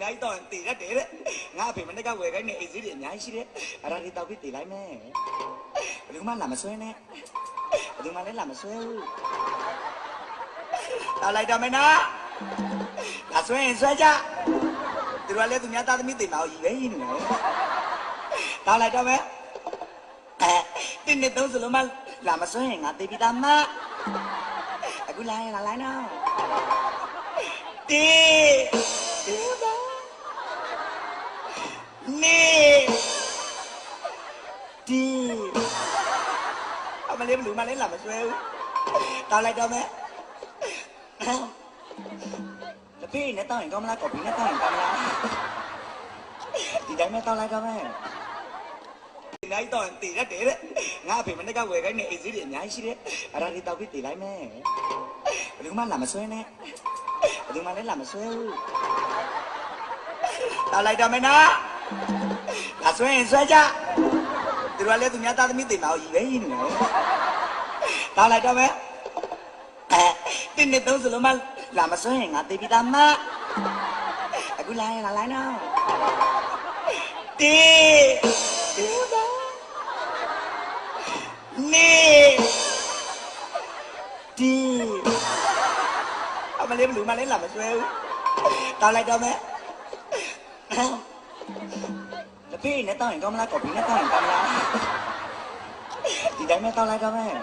နိုင်တော့တည်ရတယ်တဲ့ငါအဖေမနေ့ကဝယ်ခိုင်းနေအိတ်စည်းတွေအများကြီးရှိတယ်အဲ့ဒါတွေတောက်ပြီးတည်လိုက်မယ်ဘယ်သူမှလာမဆွဲနဲ့ဘယ်သူမှလည်းလာမဆွဲဘူးတောက်လိုက်တော့မယ်နော်လာဆွဲရင်ဆွဲကြသူတို့ကလည်းသူများသားသမီးတင်ပါအောင်ရည်ပဲရည်နေတယ်တောက်လိုက်တော့မယ်တင်းနေတော့စလုံးမလာမဆွဲရင်ငါတေးပြီးသားမအခုလာရင်လာလိုက်နော်တေးနေဒီအမလေးဘလူးမလေးလာမဆွဲဘူးတောက်လိုက်တော့မယ်တပည့်နဲ့တောက်ရင်ကောင်းမလားကော်ဖီနဲ့တောက်ရင်ကောင်းမလားဒီတိုင်းနဲ့တောက်လိုက်တော့မယ်နိုင်တော့တည်ရတယ်တဲ့ငါအဖေမနေ့ကဝယ်ခိုင်းနေအိတ်စည်းတွေအများကြီးရှိတယ်အဲ့ဒါတွေတောက်ပြီးတည်လိုက်မယ်ဘယ်သူမှလာမဆွဲနဲ့ဘယ်သူမှလည်းလာမဆွဲဘူးတောက်လိုက်တော့မယ်နော်လာဆွဲရင်ဆွဲကြသူတို့ကလည်းသူများသားသမီးတင်ပါအောင်ရည်ပဲရည်နေတယ်တောက်လိုက်တော့မယ်တင်းနေတော့စလုံးမလာမဆွဲရင်ငါတေးပြီးသားမအခုလာရင်လာလိုက်နော်တေးနေဒီအမလေးဘလူးမလေးလာမဆွဲဘူးတောက်လိုက်တော့မယ်တပည့်နဲ့တောက်ရင်ကောင်းမလားကော်ဖီနဲ့တောက်ရင်ကောင်းမလားဒီတိုင်းနဲ့တောက်လိုက်တော့မယ်